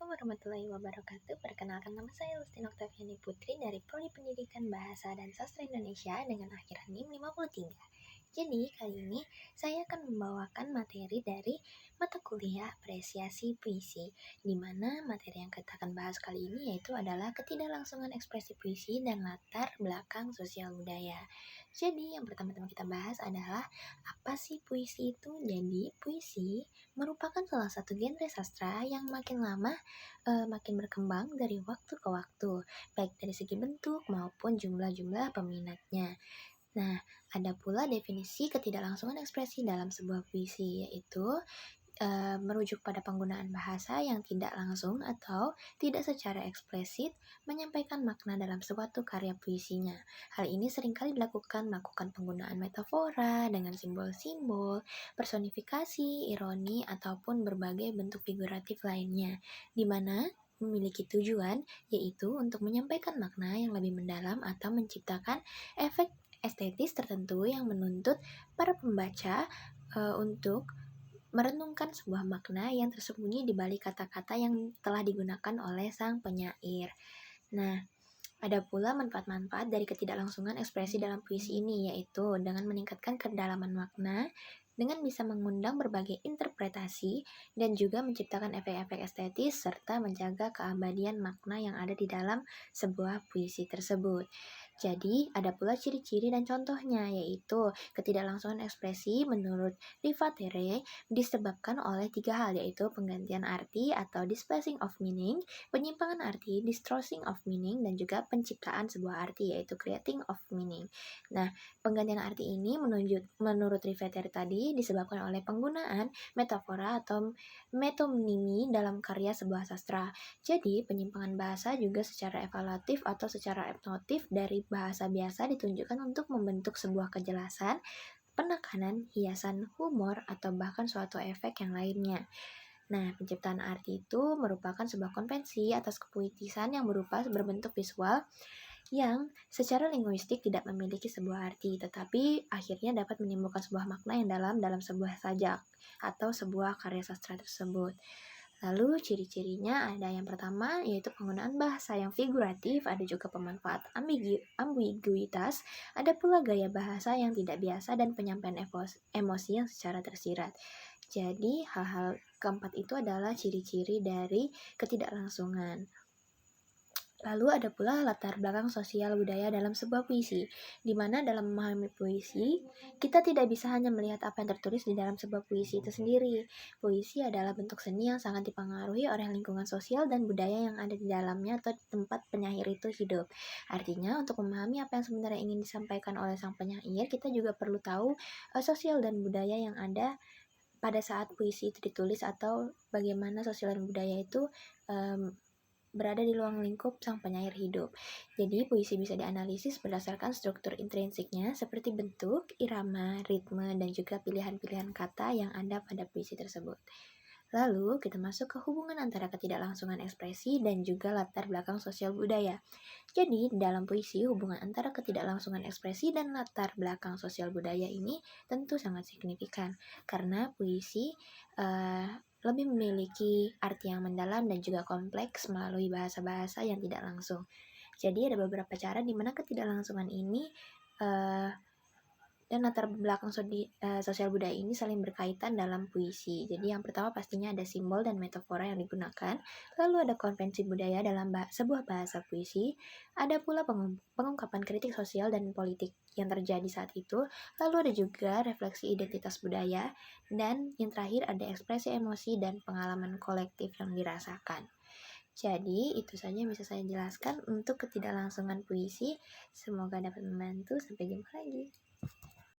Assalamualaikum warahmatullahi wabarakatuh. Perkenalkan, nama saya Lustin Oktaviani Putri dari Prodi Pendidikan Bahasa dan Sastra Indonesia dengan akhiran NIM 53. Jadi, kali ini saya akan membawakan materi dari mata kuliah apresiasi puisi, di mana materi yang kita akan bahas kali ini yaitu adalah ketidaklangsungan ekspresi puisi dan latar belakang sosial budaya. Jadi, yang pertama-tama kita bahas adalah apa sih puisi itu? Jadi, puisi merupakan salah satu genre sastra yang makin lama makin berkembang dari waktu ke waktu, baik dari segi bentuk maupun jumlah-jumlah peminatnya. Nah, ada pula definisi ketidaklangsungan ekspresi dalam sebuah puisi, yaitu merujuk pada penggunaan bahasa yang tidak langsung atau tidak secara eksplisit menyampaikan makna dalam suatu karya puisinya. Hal ini seringkali melakukan penggunaan metafora dengan simbol-simbol, personifikasi, ironi, ataupun berbagai bentuk figuratif lainnya, di mana memiliki tujuan yaitu untuk menyampaikan makna yang lebih mendalam atau menciptakan efek estetis tertentu yang menuntut para pembaca untuk merenungkan sebuah makna yang tersembunyi di balik kata-kata yang telah digunakan oleh sang penyair. Nah, ada pula manfaat-manfaat dari ketidaklangsungan ekspresi dalam puisi ini, yaitu dengan meningkatkan kedalaman makna, dengan bisa mengundang berbagai interpretasi, dan juga menciptakan efek-efek estetis, serta menjaga keabadian makna yang ada di dalam sebuah puisi tersebut. Jadi, ada pula ciri-ciri dan contohnya, yaitu ketidaklangsungan ekspresi menurut Rivatere disebabkan oleh 3 hal, yaitu penggantian arti atau displacing of meaning, penyimpangan arti, distorting of meaning, dan juga penciptaan sebuah arti, yaitu creating of meaning. Nah, penggantian arti ini menurut Rivatere tadi disebabkan oleh penggunaan metafora atau metonimi dalam karya sebuah sastra. Jadi, penyimpangan bahasa juga secara evaluatif atau secara etnotif dari bahasa biasa ditunjukkan untuk membentuk sebuah kejelasan, penekanan, hiasan, humor, atau bahkan suatu efek yang lainnya. Nah, penciptaan arti itu merupakan sebuah konvensi atas kepuitisan yang berbentuk visual yang secara linguistik tidak memiliki sebuah arti, tetapi akhirnya dapat menimbulkan sebuah makna yang dalam sebuah sajak atau sebuah karya sastra tersebut. Lalu ciri-cirinya ada yang pertama yaitu penggunaan bahasa yang figuratif, ada juga pemanfaat ambiguitas, ada pula gaya bahasa yang tidak biasa dan penyampaian emosi yang secara tersirat. Jadi hal-hal keempat itu adalah ciri-ciri dari ketidaklangsungan. Lalu ada pula latar belakang sosial budaya dalam sebuah puisi, di mana dalam memahami puisi, kita tidak bisa hanya melihat apa yang tertulis di dalam sebuah puisi itu sendiri. Puisi adalah bentuk seni yang sangat dipengaruhi oleh lingkungan sosial dan budaya yang ada di dalamnya atau di tempat penyair itu hidup. Artinya, untuk memahami apa yang sebenarnya ingin disampaikan oleh sang penyair, kita juga perlu tahu sosial dan budaya yang ada pada saat puisi itu ditulis, atau bagaimana sosial dan budaya itu berada di ruang lingkup sang penyair hidup. Jadi, puisi bisa dianalisis berdasarkan struktur intrinsiknya seperti bentuk, irama, ritme, dan juga pilihan-pilihan kata yang ada pada puisi tersebut. Lalu, kita masuk ke hubungan antara ketidaklangsungan ekspresi dan juga latar belakang sosial budaya. Jadi, dalam puisi, hubungan antara ketidaklangsungan ekspresi dan latar belakang sosial budaya ini tentu sangat signifikan, karena puisi lebih memiliki arti yang mendalam dan juga kompleks melalui bahasa-bahasa yang tidak langsung. Jadi ada beberapa cara di mana ketidaklangsungan ini dan latar belakang sosial budaya ini saling berkaitan dalam puisi. Jadi yang pertama pastinya ada simbol dan metafora yang digunakan, lalu ada konvensi budaya dalam sebuah bahasa puisi, ada pula pengungkapan kritik sosial dan politik yang terjadi saat itu, lalu ada juga refleksi identitas budaya, dan yang terakhir ada ekspresi emosi dan pengalaman kolektif yang dirasakan. Jadi, itu saja yang bisa saya jelaskan untuk ketidaklangsungan puisi. Semoga dapat membantu. Sampai jumpa lagi.